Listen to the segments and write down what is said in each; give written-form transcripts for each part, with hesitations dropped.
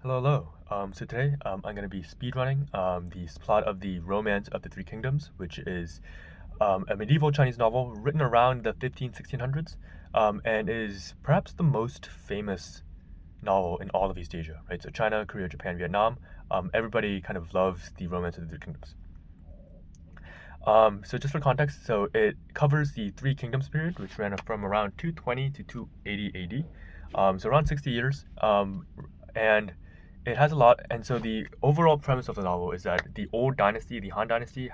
Hello, hello. So today I'm going to be speedrunning the plot of the Romance of the Three Kingdoms, which is a medieval Chinese novel written around the 1600s and is perhaps the most famous novel in all of East Asia, right? So China, Korea, Japan, Vietnam, everybody kind of loves the Romance of the Three Kingdoms. So just for context, so it covers the Three Kingdoms period, which ran from around 220 to 280 AD, so around 60 years. And it has a lot, and so the overall premise of the novel is that the old dynasty, the Han Dynasty,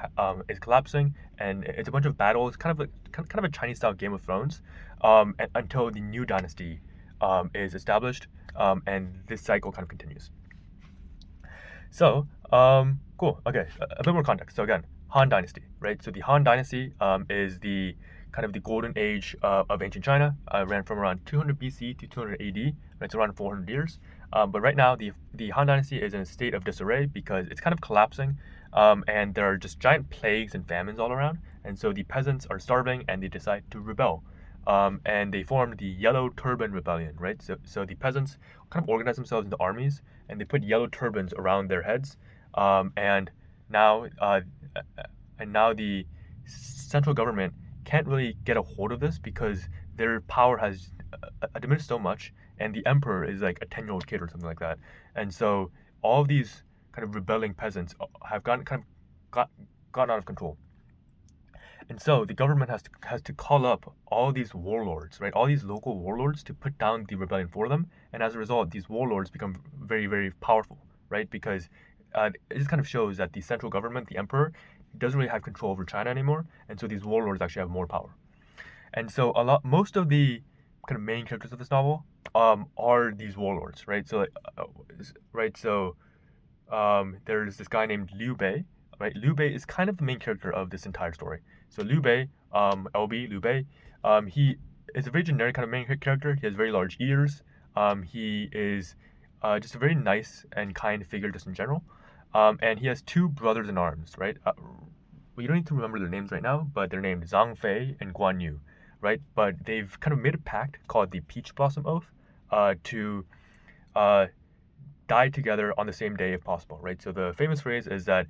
is collapsing, and it's a bunch of battles, kind of a Chinese-style Game of Thrones, until the new dynasty is established, and this cycle kind of continues. So, cool. Okay, a bit more context. So again, Han Dynasty, right? So the Han Dynasty is the kind of the golden age of ancient China. Ran from around 200 BC to 200 AD. Right, so around 400 years. But right now, the Han Dynasty is in a state of disarray because it's kind of collapsing, and there are just giant plagues and famines all around. And so the peasants are starving, and they decide to rebel. And they formed the Yellow Turban Rebellion, right? So the peasants kind of organize themselves into armies, and they put yellow turbans around their heads. And now, the central government can't really get a hold of this because their power has diminished so much, and the emperor is like a 10-year-old kid or something like that. And so all of these kind of rebelling peasants have gotten out of control. And so the government has to call up all these warlords, right? All these local warlords to put down the rebellion for them. And as a result, these warlords become very, very powerful, right? Because it just kind of shows that the central government, the emperor, doesn't really have control over China anymore. And so these warlords actually have more power. And so most of the kind of main characters of this novel are these warlords, right? So, right. So there's this guy named Liu Bei, right? Liu Bei is kind of the main character of this entire story. So Liu Bei, LB Liu Bei, he is a very generic kind of main character. He has very large ears. He is just a very nice and kind figure just in general. And he has two brothers in arms, right? We don't need to remember their names right now, but they're named Zhang Fei and Guan Yu, right? But they've kind of made a pact called the Peach Blossom Oath to uh, die together on the same day if possible, right? So the famous phrase is that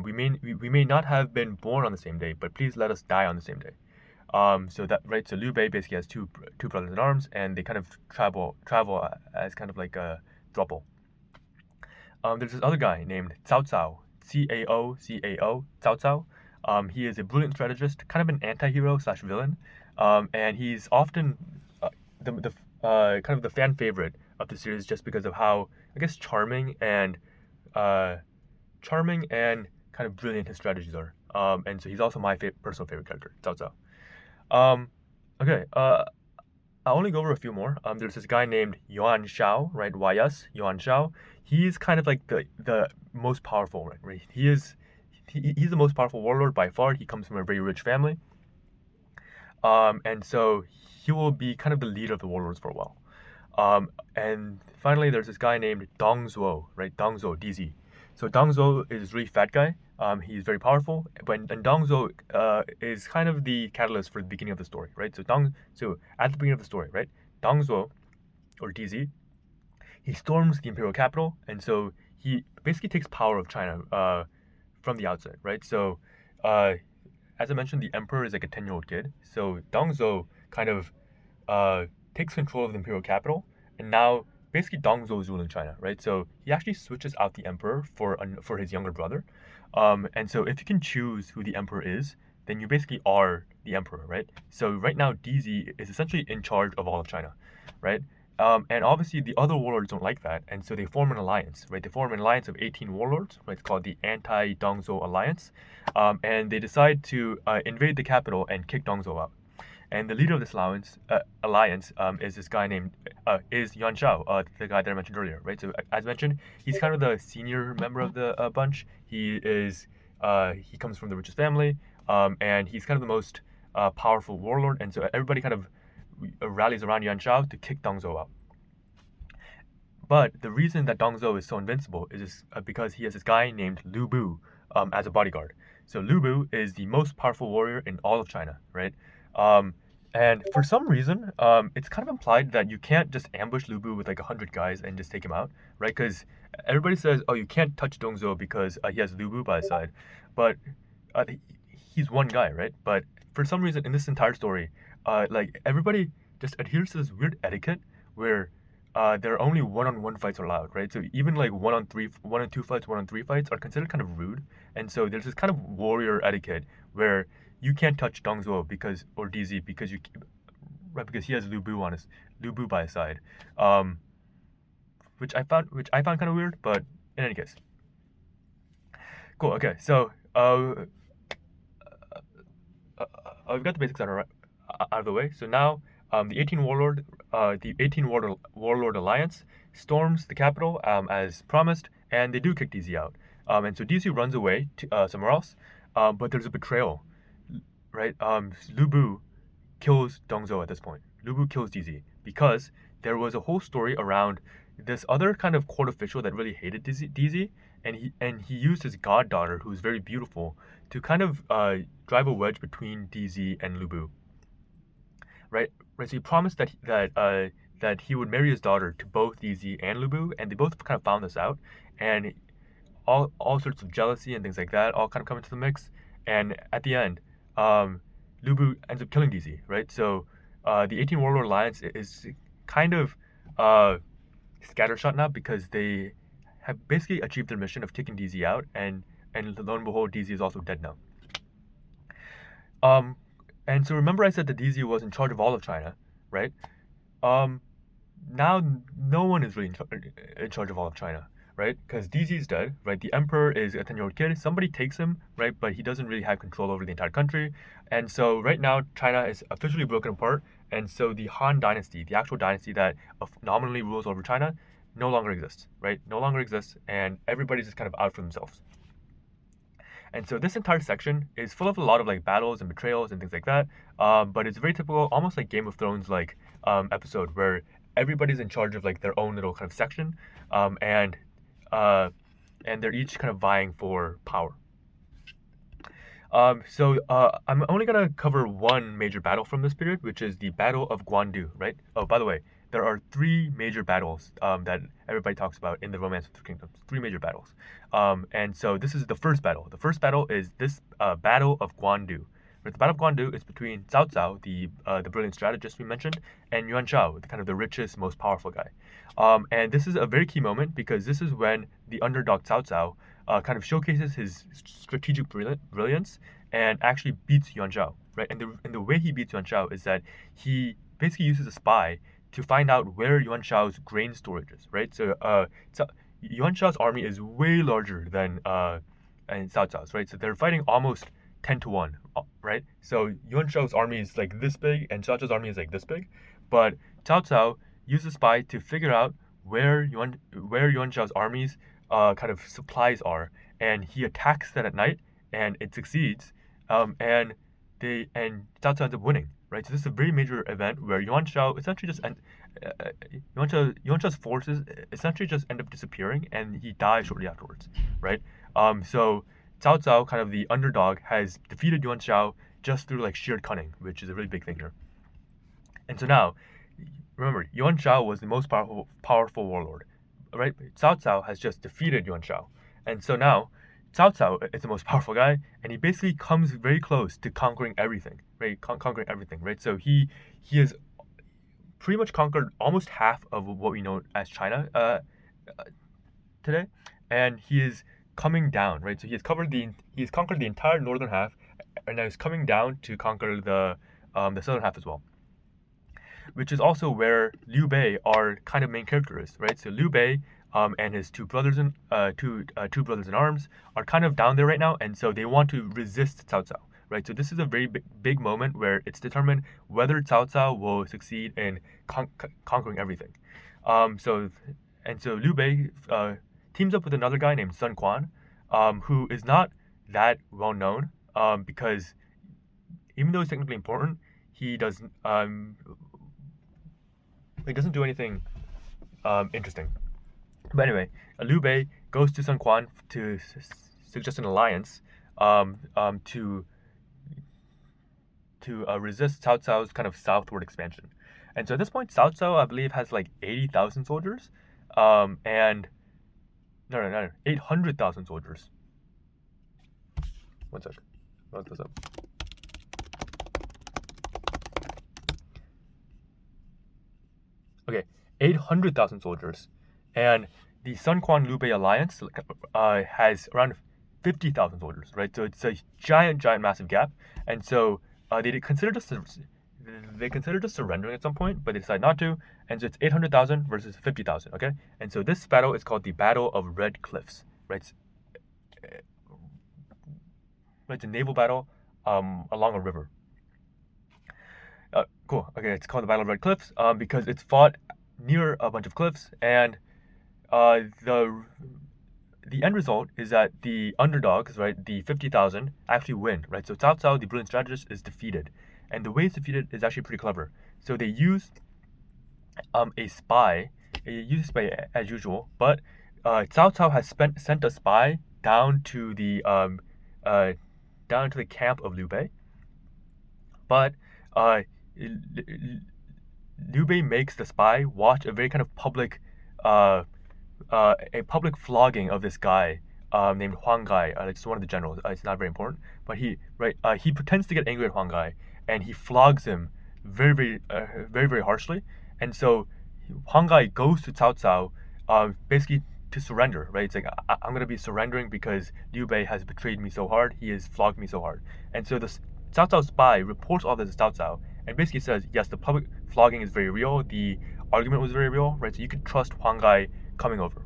we may not have been born on the same day, but please let us die on the same day. So that right. So Liu Bei basically has two brothers in arms, and they kind of travel as kind of like a throuple. There's this other guy named Cao Cao, Cao, Cao Cao. He is a brilliant strategist, kind of an anti-hero slash villain, and he's often the kind of the fan favorite of the series just because of how I guess uh, charming and kind of brilliant his strategies are. And so he's also my personal favorite character, Cao Cao. Um, okay, I'll only go over a few more. There's this guy named Yuan Shao, right? YS Yuan Shao. He's kind of like the most powerful, right? He's the most powerful warlord by far. He comes from a very rich family, and so he will be kind of the leader of the warlords for a while. And finally, there's this guy named Dong Zhuo, right? Dong Zhuo, DZ. So Dong Zhuo is a really fat guy. He's very powerful, and Dong Zhuo is kind of the catalyst for the beginning of the story, right? So at the beginning of the story, right? Dong Zhuo, or DZ, he storms the imperial capital, and so he basically takes power of China from the outset, right? So uh, as I mentioned, the emperor is like a 10-year-old kid. So Dong Zhuo kind of uh, takes control of the imperial capital, and now basically Dong Zhuo is ruling China, right? So he actually switches out the emperor for his younger brother, and so if you can choose who the emperor is, then you basically are the emperor, right? So right now DZ is essentially in charge of all of China, right? And obviously the other warlords don't like that, and so they form an alliance, right? They form an alliance of 18 warlords, right? It's called the Anti-Dongzhou Alliance, and they decide to invade the capital and kick Dongzhou out. And the leader of this alliance is this guy named is Yuan Shao, the guy that I mentioned earlier, right? So as mentioned, he's kind of the senior member of the bunch. He comes from the richest family, and he's kind of the most powerful warlord, and so everybody kind of rallies around Yuan Shao to kick Dongzhou out. But the reason that Dongzhou is so invincible is because he has this guy named Lu Bu as a bodyguard. So Lu Bu is the most powerful warrior in all of China, right? Um, And for some reason, it's kind of implied that you can't just ambush Lu Bu with like 100 guys and just take him out, right? Because everybody says, oh, you can't touch Dongzhou because he has Lu Bu by his side, but he's one guy, right? But for some reason, in this entire story, like everybody just adheres to this weird etiquette where there are only one-on-one fights allowed, right? So even like one-on-three, 1-on-2 fights, 1-on-3 fights are considered kind of rude, and so there's this kind of warrior etiquette where you can't touch Dongzhuo because or DZ because you right because he has Lu Bu by his side, um, which I found kind of weird. But in any case, cool. Okay, so we've got the basics out of the way. So now the 18 Warlord Alliance storms the capital as promised, and they do kick DZ out. And so DZ runs away to somewhere else, but there's a betrayal, right? Lu Bu kills Dongzhou at this point. Lu Bu kills DZ because there was a whole story around this other kind of court official that really hated DZ, and he used his goddaughter, who's very beautiful, to kind of drive a wedge between DZ and Lu Bu. Right, right. So he promised that he would marry his daughter to both DZ and Lu Bu, and they both kind of found this out, and all sorts of jealousy and things like that all kind of come into the mix, and at the end, Lu Bu ends up killing DZ. Right, so the 18 Warlord Alliance is kind of uh, scattershot now because they have basically achieved their mission of taking DZ out, and lo and behold, DZ is also dead now. Um, and so remember I said that DZ was in charge of all of China, right? Um, Now no one is really in charge of all of China, right? Because DZ is dead, right? The emperor is a 10-year-old kid. Somebody takes him, right? But he doesn't really have control over the entire country. And so right now, China is officially broken apart. And so the Han Dynasty, the actual dynasty that nominally rules over China, no longer exists, right? No longer exists. And everybody's just kind of out for themselves. And so this entire section is full of a lot of like battles and betrayals and things like that. But it's very typical, almost like Game of Thrones like episode where everybody's in charge of like their own little kind of section, um, and uh, and they're each kind of vying for power. I'm only gonna cover one major battle from this period, which is the Battle of Guandu, right? Oh, by the way, there are three major battles that everybody talks about in the Romance of the Kingdoms. Three major battles, and so this is the first battle. The first battle is this Battle of Guandu. Right, the Battle of Guandu is between Cao Cao, the brilliant strategist we mentioned, and Yuan Shao, the kind of the richest, most powerful guy. And this is a very key moment because this is when the underdog Cao Cao kind of showcases his strategic brilliance and actually beats Yuan Shao, right? And the way he beats Yuan Shao is that he basically uses a spy to find out where Yuan Shao's grain storage is, right? So Yuan Shao's army is way larger than and Cao Cao's, right? So they're fighting almost 10 to 1, right? So Yuan Shao's army is like this big, and Cao Cao's army is like this big, but Cao Cao used a spy to figure out where Yuan Shao's armies kind of supplies are, and he attacks that at night, and it succeeds, and Cao Cao ends up winning, right? So this is a very major event where Yuan Shao's forces essentially just end up disappearing, and he dies shortly afterwards, right? So Cao Cao, kind of the underdog, has defeated Yuan Shao just through like sheer cunning, which is a really big thing here. And so now, remember, Yuan Shao was the most powerful warlord, right? Cao Cao has just defeated Yuan Shao, and so now Cao Cao is the most powerful guy, and he basically comes very close to conquering everything, right? Conquering everything, right? So he has pretty much conquered almost half of what we know as China today, and he is coming down, right? So he has conquered the entire northern half, and now he's coming down to conquer the southern half as well, which is also where Liu Bei, our kind of main character, is, right? So Liu Bei and his two brothers in arms are kind of down there right now, and so they want to resist Cao Cao, right? So this is a very big moment where it's determined whether Cao Cao will succeed in conquering everything. So Liu Bei teams up with another guy named Sun Quan, who is not that well known because even though he's technically important, he doesn't do anything interesting. But anyway, Liu Bei goes to Sun Quan to suggest an alliance to to resist Cao Cao's kind of southward expansion. And so at this point, Cao Cao, I believe, has like 80,000 soldiers, and no, 800,000 soldiers. One second, look this up. Okay, 800,000 soldiers, and the Sun Quan Liu Bei alliance has around 50,000 soldiers, right? So it's a giant, massive gap, and so they considered just surrendering at some point, but they decided not to, and so it's 800,000 versus 50,000. Okay, and so this battle is called the Battle of Red Cliffs, right? It's a naval battle along a river. Cool. Okay, it's called the Battle of Red Cliffs because it's fought near a bunch of cliffs, and the end result is that the underdogs, right, the 50,000, actually win, right? So Cao Cao, the brilliant strategist, is defeated, and the way it's defeated is actually pretty clever. So they use a spy. They use a spy as usual, but Cao Cao has sent a spy down to the camp of Liu Bei, but Liu Bei makes the spy watch a very kind of public flogging of this guy named Huang Gai. It's one of the generals. It's not very important, but he pretends to get angry at Huang Gai, and he flogs him very harshly. And so Huang Gai goes to Cao Cao, basically to surrender. Right? It's like I'm gonna be surrendering because Liu Bei has betrayed me so hard. He has flogged me so hard. And so the Cao Cao spy reports all this to Cao Cao and basically says, yes, the public flogging is very real. The argument was very real, right? So you could trust Huang Gai coming over.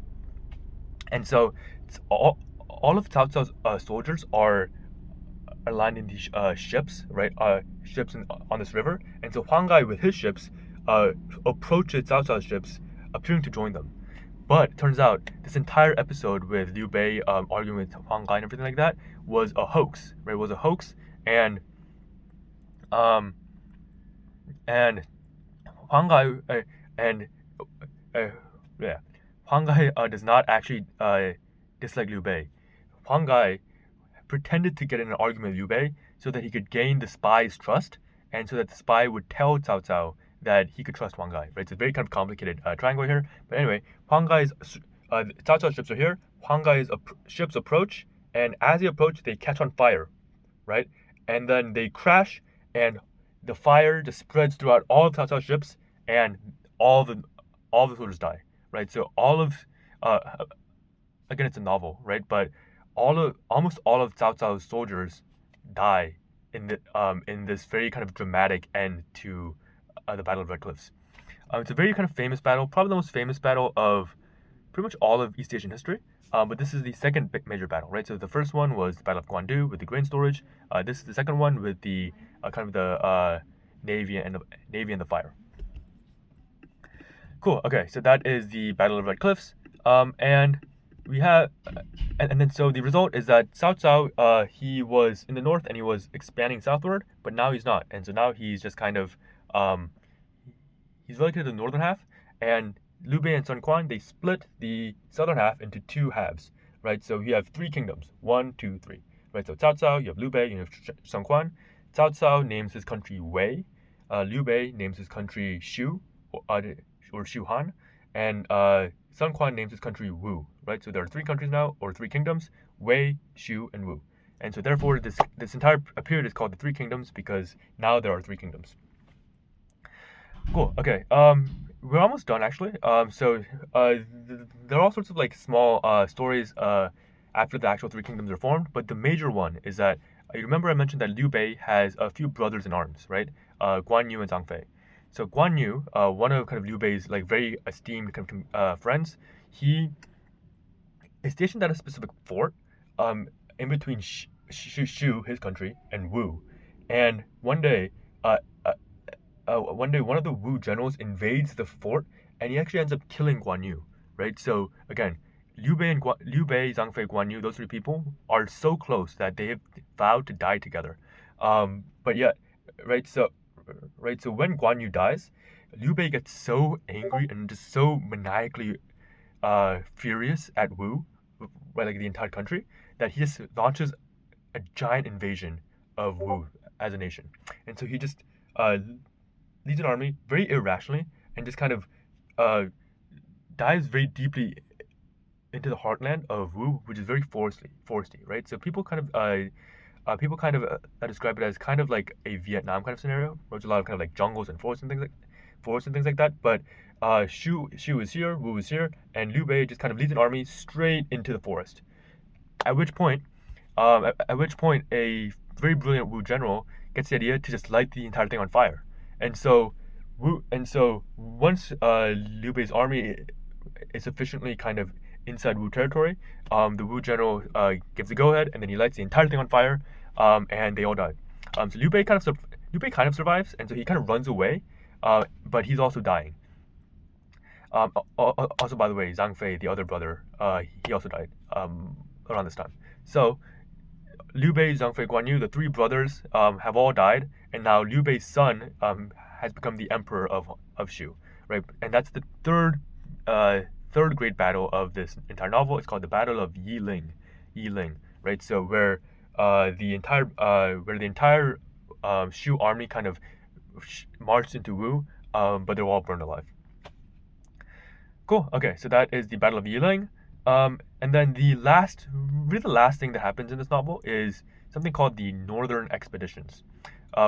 And so all of Cao Cao's soldiers are aligned in these ships, right? Ships on this river. And so Huang Gai with his ships approaches Cao Cao's ships, appearing to join them. But it turns out this entire episode with Liu Bei arguing with Huang Gai and everything like that was a hoax, right? It was a hoax, and Huang Gai Huang Gai does not actually dislike Liu Bei. Huang Gai pretended to get in an argument with Liu Bei so that he could gain the spy's trust, and so that the spy would tell Cao Cao that he could trust Huang Gai. Right? It's a very kind of complicated triangle here. But anyway, Cao Cao's ships are here. Huang Gai's ships approach, and as they approach, they catch on fire, right? And then they crash, and the fire just spreads throughout all of Cao Cao's ships, and all the soldiers die, right? So all of again, it's a novel, right? But almost all of Cao Cao's soldiers die in this very kind of dramatic end to the Battle of Red Cliffs. It's a very kind of famous battle, probably the most famous battle of pretty much all of East Asian history. But this is the second big major battle, right? So the first one was the Battle of Guandu with the grain storage. This is the second one with the kind of the navy and the fire. Cool. Okay, so that is the Battle of Red Cliffs, and we have, and then so the result is that Cao Cao, he was in the north and he was expanding southward, but now he's not, and so now he's just kind of he's relegated to the northern half, and Liu Bei and Sun Quan, they split the southern half into two halves, right? So you have three kingdoms, 1, 2, 3, right? So Cao Cao, you have Liu Bei, you have Sun Quan. Cao Cao names his country Wei, Liu Bei names his country Shu, or Shu Han, and Sun Quan names his country Wu, right? So there are three countries now, or three kingdoms, Wei, Shu, and Wu. And so therefore this entire period is called the Three Kingdoms because now there are three kingdoms. Cool. Okay. We're almost done actually. There are all sorts of like small stories after the actual three kingdoms are formed, but the major one is that you remember I mentioned that Liu Bei has a few brothers in arms, right? Guan Yu and Zhang Fei. So Guan Yu, one of kind of Liu Bei's like very esteemed kind of friends, he is stationed at a specific fort in between Shu, his country, and Wu. And one day, one of the Wu generals invades the fort, and he actually ends up killing Guan Yu, right? So again, Liu Bei, Zhang Fei, Guan Yu, those three people are so close that they have vowed to die together. But yet, right? So when Guan Yu dies, Liu Bei gets so angry and just so maniacally furious at Wu, right, like the entire country, that he just launches a giant invasion of Wu, as a nation. And so he just uh, leads an army very irrationally and just kind of uh, dives very deeply into the heartland of Wu, which is very foresty, right? So people kind of describe it as kind of like a Vietnam kind of scenario, where there's a lot of kind of like jungles and forests and things like that. But Shu is here, Wu is here, and Liu Bei just kind of leads an army straight into the forest. At which point, a very brilliant Wu general gets the idea to just light the entire thing on fire. And so, once Liu Bei's army is sufficiently kind of inside Wu territory, the Wu general gives the go ahead, and then he lights the entire thing on fire, and they all die. So Liu Bei kind of survives, and so he kind of runs away, but he's also dying. Also, by the way, Zhang Fei, the other brother, he also died around this time. So Liu Bei, Zhang Fei, Guan Yu, the three brothers, have all died, and now Liu Bei's son has become the emperor of Shu, right? And that's the third great battle of this entire novel. It's called the Battle of Yiling, right? So where the entire Shu army kind of marched into Wu, but they're all burned alive. Cool. Okay, so that is the Battle of Yiling. And then the last thing that happens in this novel is something called the Northern Expeditions,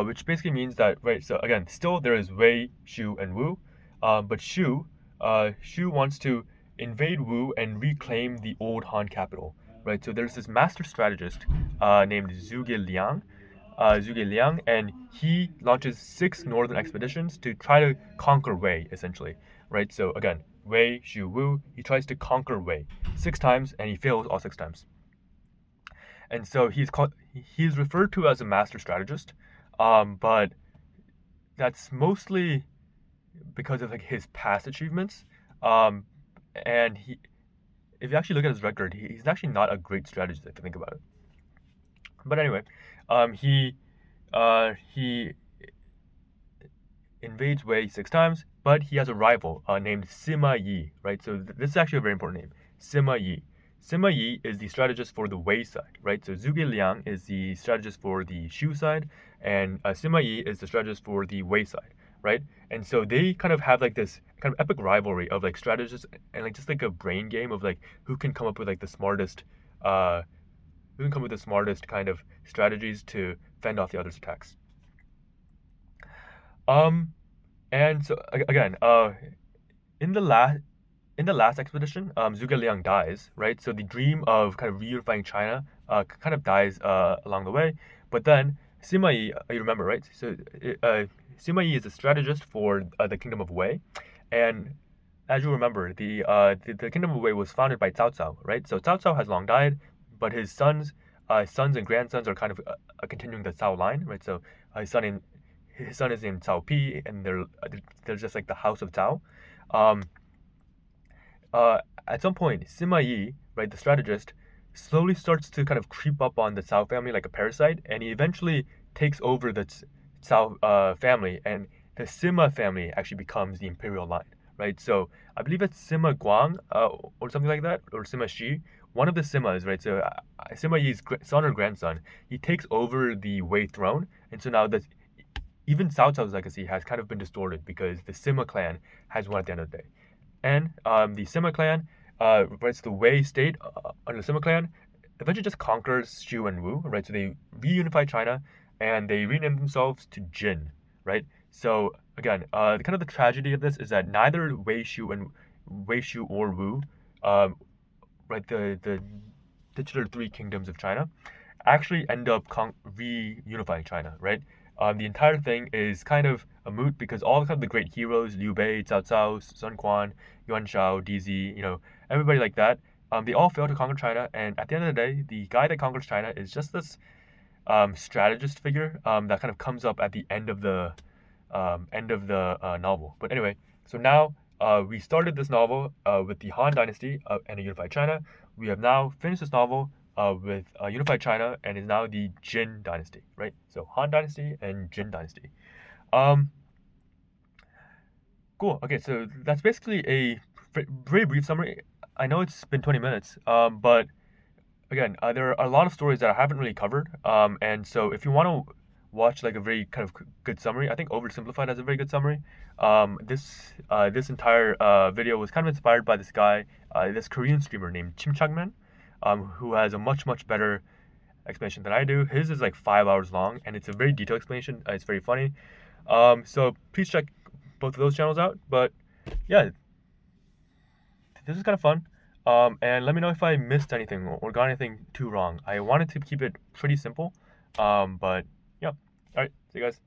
which basically means that, right, so again, still there is Wei, Shu, and Wu, but Shu wants to invade Wu and reclaim the old Han capital, right? So there's this master strategist named Zhuge Liang, and he launches 6 northern expeditions to try to conquer Wei, essentially, right? So again, Wei, Shu, Wu, he tries to conquer Wei 6 times, and he fails all 6 times. And so he's referred to as a master strategist, but that's mostly because of like his past achievements. And if you actually look at his record, he's actually not a great strategist if you think about it. But anyway, he invades Wei 6 times, but he has a rival named Sima Yi, right? So this is actually a very important name, Sima Yi. Sima Yi is the strategist for the Wei side, right? So Zhuge Liang is the strategist for the Shu side, and Sima Yi is the strategist for the Wei side, right? And so they kind of have like this kind of epic rivalry of like strategists and like just like a brain game of like who can come up with like the smartest kind of strategies to fend off the other's attacks. And so again, in the last expedition, Zhuge Liang dies, right? So the dream of kind of reunifying China kind of dies along the way. But then Sima Yi, you remember, right? So Sima Yi is a strategist for the Kingdom of Wei, and as you remember, the Kingdom of Wei was founded by Cao Cao, right? So Cao Cao has long died, but his sons and grandsons are kind of continuing the Cao line, right? So his son is named Cao Pi, and they're just like the House of Cao. Um, at some point, Sima Yi, right, the strategist, slowly starts to kind of creep up on the Cao family like a parasite, and he eventually takes over the Cao family, and the Sima family actually becomes the imperial line, right? So I believe it's Sima Guang or something like that, or Sima Shi. One of the Simas, right? So Sima Yi's son or grandson, he takes over the Wei throne, and so now even Cao Cao's legacy has kind of been distorted because the Sima clan has won at the end of the day. And the Sima clan, right, the Wei state under the Sima clan, eventually just conquers Shu and Wu, right? So they reunify China, and they rename themselves to Jin, right? So again, kind of the tragedy of this is that neither Wei Shu or Wu, right, the titular 3 kingdoms of China, actually end up reunifying China, right? The entire thing is kind of a moot because all kind of the great heroes, Liu Bei, Cao Cao, Sun Quan, Yuan Shao, DZ, everybody like that, they all fail to conquer China. And at the end of the day, the guy that conquers China is just this strategist figure that kind of comes up at the end of the novel. But anyway, so now we started this novel with the Han Dynasty and a unified China. We have now finished this novel with unified China and is now the Jin Dynasty, right? So Han Dynasty and Jin Dynasty. Cool. Okay, so that's basically a very brief summary. I know it's been 20 minutes, but again, there are a lot of stories that I haven't really covered. And so if you want to watch like a very kind of good summary. I think Oversimplified has a very good summary. This entire video was kind of inspired by this guy, this Korean streamer named Chimchakman, who has a much better explanation than I do. His is like 5 hours long, and it's a very detailed explanation. It's very funny. So please check both of those channels out. But yeah, this is kind of fun. And let me know if I missed anything or got anything too wrong. I wanted to keep it pretty simple. But yeah. All right. See you guys.